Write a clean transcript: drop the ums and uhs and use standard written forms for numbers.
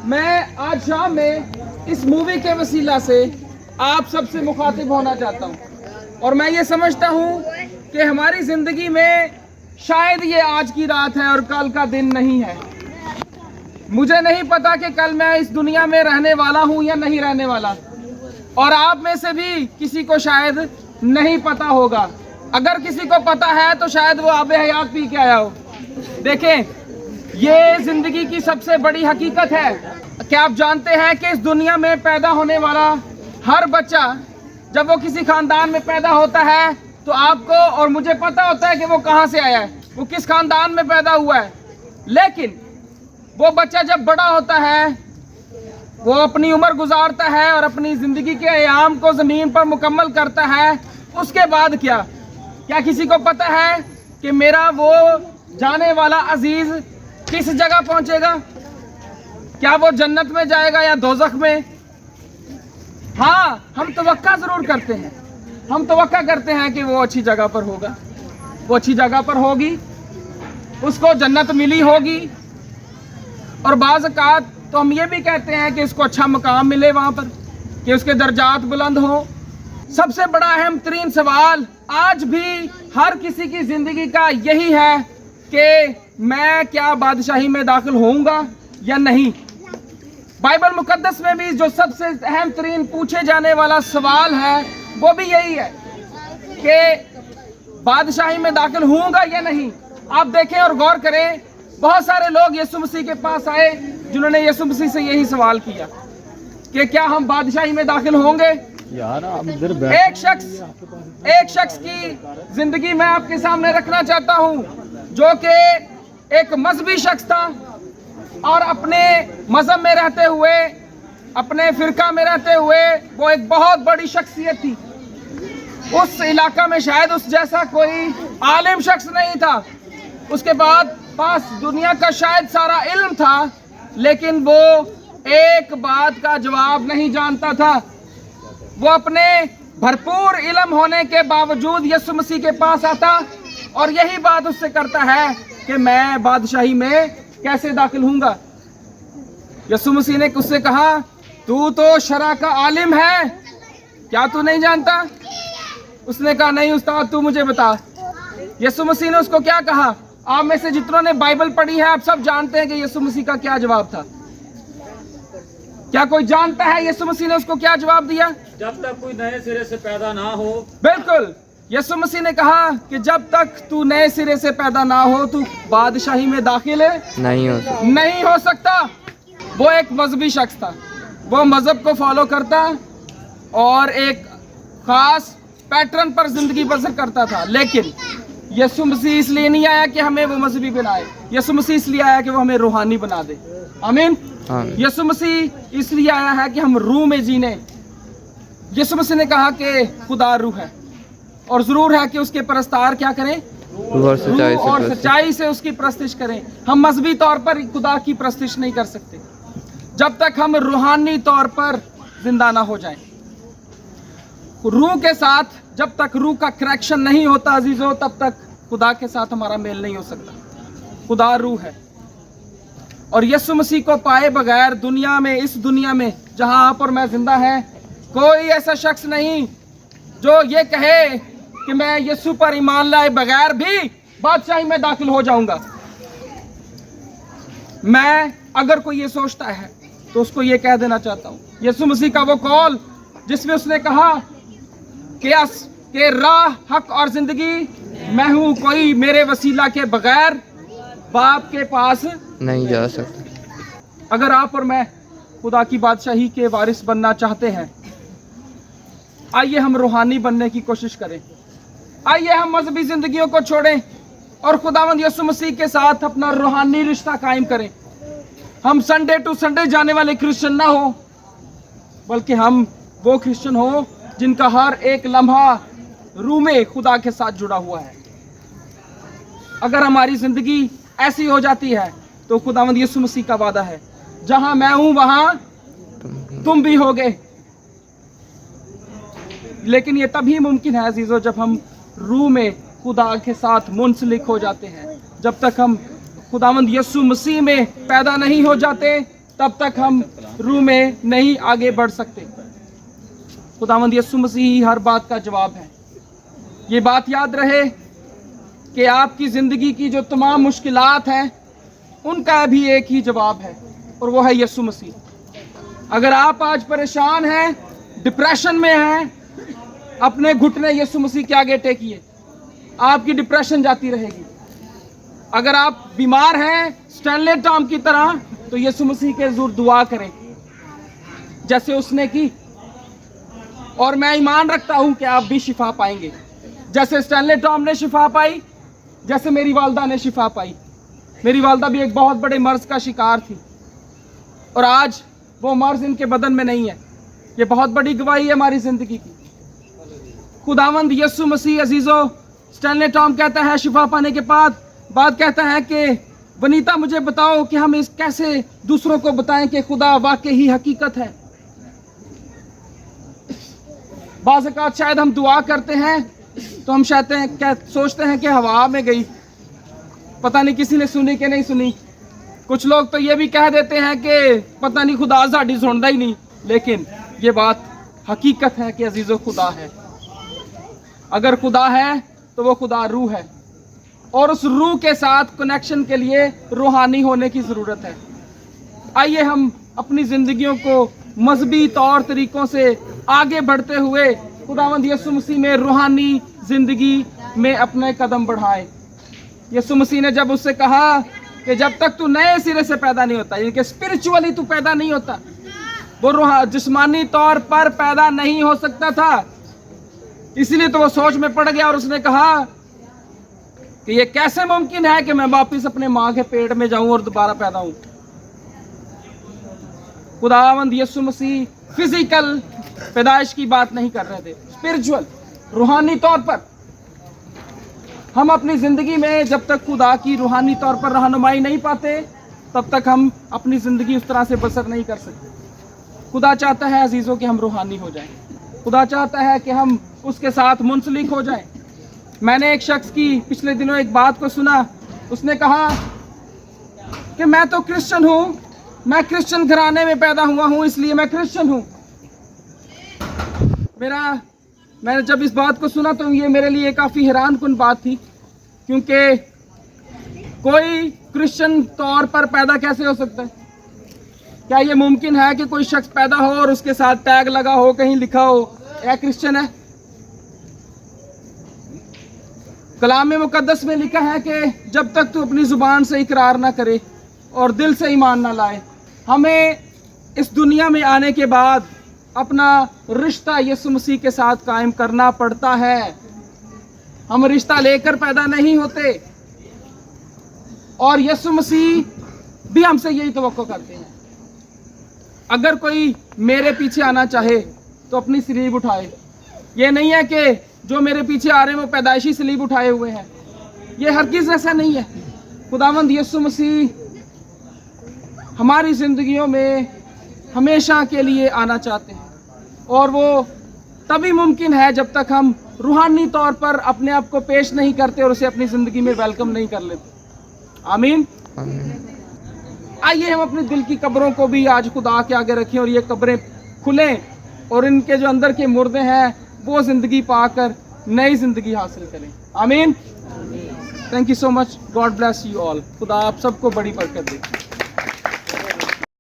मैं आज शाम में इस मूवी के वसीला से आप सबसे मुखातिब होना चाहता हूँ और मैं ये समझता हूँ कि हमारी ज़िंदगी में शायद ये आज की रात है और कल का दिन नहीं है। मुझे नहीं पता कि कल मैं इस दुनिया में रहने वाला हूँ या नहीं रहने वाला, और आप में से भी किसी को शायद नहीं पता होगा। अगर किसी को पता है तो शायद वो आबे हयात पी के आया हो। देखें, ये ज़िंदगी की सबसे बड़ी हकीकत है। क्या आप जानते हैं कि इस दुनिया में पैदा होने वाला हर बच्चा, जब वो किसी ख़ानदान में पैदा होता है तो आपको और मुझे पता होता है कि वो कहाँ से आया है, वो किस ख़ानदान में पैदा हुआ है। लेकिन वो बच्चा जब बड़ा होता है, वो अपनी उम्र गुजारता है और अपनी ज़िंदगी के अयाम को ज़मीन पर मुकम्मल करता है, उसके बाद क्या किसी को पता है कि मेरा वो जाने वाला अजीज़ किस जगह पहुंचेगा? क्या वो जन्नत में जाएगा या दोज़ख में? हाँ, हम तवक्का ज़रूर करते हैं। हम तवक्का करते हैं कि वो अच्छी जगह पर होगा, वो अच्छी जगह पर होगी, उसको जन्नत मिली होगी। और बाज़ औक़ात तो हम ये भी कहते हैं कि इसको अच्छा मकाम मिले वहाँ पर, कि उसके दर्जात बुलंद हों। सबसे बड़ा अहम तरीन सवाल आज भी हर किसी की ज़िंदगी का यही है कि मैं क्या बादशाही में दाखिल होऊंगा या नहीं। बाइबल मुकद्दस में भी जो सबसे अहम तरीन पूछे जाने वाला सवाल है वो भी यही है कि बादशाही में दाखिल होऊंगा या नहीं। आप देखें और गौर करें, बहुत सारे लोग यीशु मसीह के पास आए जिन्होंने यीशु मसीह से यही सवाल किया कि क्या हम बादशाही में दाखिल होंगे। एक शख्स की जिंदगी मैं आपके सामने रखना चाहता हूं जो कि एक मजहबी शख्स था और अपने मजहब में रहते हुए, अपने फिरका में रहते हुए वो एक बहुत बड़ी शख्सियत थी। उस इलाका में शायद उस जैसा कोई आलिम शख्स नहीं था। उसके बाद पास दुनिया का शायद सारा इल्म था, लेकिन वो एक बात का जवाब नहीं जानता था। वो अपने भरपूर इल्म होने के बावजूद यीशु मसीह के पास आता और यही बात उससे करता है कि मैं बादशाही में कैसे दाखिल होऊंगा। यीशु मसीह ने उससे कहा, तू तो शरा का आलिम है, क्या तू नहीं जानता? उसने कहा, नहीं उस्ताद, तू मुझे बता। यीशु मसीह ने उसको क्या कहा? आप में से जितनों ने बाइबल पढ़ी है आप सब जानते हैं कि यीशु मसीह का क्या जवाब था। क्या कोई जानता है यीशु मसीह ने उसको क्या जवाब दिया? जब तक कोई नए सिरे से पैदा ना हो। बिल्कुल, यीशु मसीह ने कहा कि जब तक तू नए सिरे से पैदा ना हो तू बादशाही में दाखिल नहीं हो सकता। वो एक मजहबी शख्स था, वो मजहब को फॉलो करता और एक खास पैटर्न पर जिंदगी बसर करता था। लेकिन यीशु मसीह इसलिए नहीं आया कि हमें वो मजहबी बनाए, यीशु मसीह इसलिए आया कि वो हमें रूहानी बना दे। आमीन। यीशु मसीह इसलिए आया है कि हम रूह में जीने। यीशु मसीह ने कहा कि खुदा रूह है और जरूर है कि उसके परस्तार क्या करें? रूह और सच्चाई से उसकी प्रस्तिश करें। हम मजहबी तौर पर खुदा की प्रस्तिश नहीं कर सकते जब तक हम रूहानी तौर पर जिंदा ना हो जाएं। रूह के साथ जब तक रूह का करेक्शन नहीं होता अजीजों, तब तक खुदा के साथ हमारा मेल नहीं हो सकता। खुदा रूह है और यीशु मसीह को पाए बगैर दुनिया में, इस दुनिया में जहां आप और मैं जिंदा हैं, कोई ऐसा शख्स नहीं जो ये कहे कि मैं यीशु पर ईमान लाए बगैर भी बादशाही में दाखिल हो जाऊंगा। मैं अगर कोई ये सोचता है तो उसको ये कह देना चाहता हूँ, यीशु मसीह का वो कौल जिसमें उसने कहा कि राह, हक और जिंदगी मैं हूँ, कोई मेरे वसीला के बगैर बाप के पास नहीं जा सकता। अगर आप और मैं खुदा की बादशाही के वारिस बनना चाहते हैं, आइए हम रूहानी बनने की कोशिश करें। आइए हम मजहबी जिंदगियों को छोड़ें और खुदावंद यीशु मसीह के साथ अपना रूहानी रिश्ता कायम करें। हम संडे टू संडे जाने वाले क्रिश्चियन ना हो, बल्कि हम वो क्रिश्चियन हो जिनका हर एक लम्हा रूह में खुदा के साथ जुड़ा हुआ है। अगर हमारी जिंदगी ऐसी हो जाती है तो खुदावंद यीशु मसीह का वादा है, जहां मैं हूं वहां तुम भी होगे। लेकिन ये तभी मुमकिन है अजीजों जब हम रूह में खुदा के साथ मुंसलिक हो जाते हैं। जब तक हम खुदावंद यीशु मसीह में पैदा नहीं हो जाते तब तक हम रूह में नहीं आगे बढ़ सकते। खुदावंद यीशु मसीह ही हर बात का जवाब है। ये बात याद रहे कि आपकी ज़िंदगी की जो तमाम मुश्किलात हैं उनका भी एक ही जवाब है, और वो है यीशु मसीह। अगर आप आज परेशान हैं, डिप्रेशन में हैं, अपने घुटने यीशु मसीह के आगे टेकिए, आपकी डिप्रेशन जाती रहेगी। अगर आप बीमार हैं स्टैनले टॉम की तरह, तो यीशु मसीह के ज़रूर दुआ करें जैसे उसने की, और मैं ईमान रखता हूं कि आप भी शिफा पाएंगे जैसे स्टैनले टॉम ने शिफा पाई, जैसे मेरी वालदा ने शिफा पाई। मेरी वालदा भी एक बहुत बड़े मर्ज का शिकार थी, और आज वो मर्ज इनके बदन में नहीं है। ये बहुत बड़ी गवाही है हमारी ज़िंदगी की। खुदावंद यीशु मसीह अजीज़ो, स्टैनले टॉम कहता है शिफा पाने के बाद कहता है कि वनीता मुझे बताओ कि हम इस कैसे दूसरों को बताएं कि खुदा वाकई ही हकीकत है। बाज़ औक़ात शायद हम दुआ करते हैं तो हम सोचते हैं कि हवा में गई, पता नहीं किसी ने सुनी कि नहीं सुनी। कुछ लोग तो ये भी कह देते हैं कि पता नहीं खुदा साड़ी सुनता ही नहीं। लेकिन ये बात हकीकत है कि अजीज़ो खुदा है। अगर खुदा है तो वो खुदा रूह है, और उस रूह के साथ कनेक्शन के लिए रूहानी होने की ज़रूरत है। आइए हम अपनी ज़िंदगियों को मजहबी तौर तरीक़ों से आगे बढ़ते हुए खुदावंद यीशु मसीह में रूहानी ज़िंदगी में अपने कदम बढ़ाएं। यीशु मसीह ने जब उससे कहा कि जब तक तू नए सिरे से पैदा नहीं होता, यानी कि स्पिरिचुअली तू पैदा नहीं होता, वो जिस्मानी तौर पर पैदा नहीं हो सकता था। इसलिए तो वो सोच में पड़ गया और उसने कहा कि ये कैसे मुमकिन है कि मैं वापस अपने माँ के पेट में जाऊं और दोबारा पैदा हूं। खुदावंद यीशु मसीह फिजिकल पैदाइश की बात नहीं कर रहे थे, स्पिरिचुअल, रूहानी तौर पर। हम अपनी ज़िंदगी में जब तक खुदा की रूहानी तौर पर रहनुमाई नहीं पाते, तब तक हम अपनी ज़िंदगी उस तरह से बसर नहीं कर सकते। खुदा चाहता है अजीज़ों कि हम रूहानी हो जाएं। खुदा चाहता है कि हम उसके साथ मुंसलिक हो जाएं। मैंने एक शख्स की पिछले दिनों एक बात को सुना। उसने कहा कि मैं तो क्रिश्चियन हूँ, मैं क्रिश्चियन घराने में पैदा हुआ हूँ, इसलिए मैं क्रिश्चियन हूँ। मैंने जब इस बात को सुना तो ये मेरे लिए काफ़ी हैरानकुन बात थी, क्योंकि कोई क्रिश्चियन तौर पर पैदा कैसे हो सकता है? क्या ये मुमकिन है कि कोई शख्स पैदा हो और उसके साथ टैग लगा हो, कहीं लिखा हो यह क्रिश्चियन है? कलाम मुकद्दस में लिखा है कि जब तक तू अपनी ज़ुबान से इकरार ना करे और दिल से ईमान ना लाए, हमें इस दुनिया में आने के बाद अपना रिश्ता यीशु मसीह के साथ कायम करना पड़ता है। हम रिश्ता लेकर पैदा नहीं होते, और यीशु मसीह भी हमसे यही तवक्को करते हैं। अगर कोई मेरे पीछे आना चाहे तो अपनी सलीब उठाए। ये नहीं है कि जो मेरे पीछे आ रहे हैं वो पैदाइशी सलीब उठाए हुए हैं, ये हरगिज़ ऐसा नहीं है। खुदावंद यीशु मसीह हमारी ज़िंदगियों में हमेशा के लिए आना चाहते हैं, और वो तभी मुमकिन है जब तक हम रूहानी तौर पर अपने आप को पेश नहीं करते और उसे अपनी ज़िंदगी में वेलकम नहीं कर लेते। आमीन। आइए हम अपने दिल की कब्रों को भी आज खुदा के आगे रखें, और ये कब्रें खुलें, और इनके जो अंदर के मुर्दे हैं वो ज़िंदगी पाकर नई ज़िंदगी हासिल करें। आमीन। Thank you so much. God bless you all. खुदा आप सबको बड़ी बरकत दे।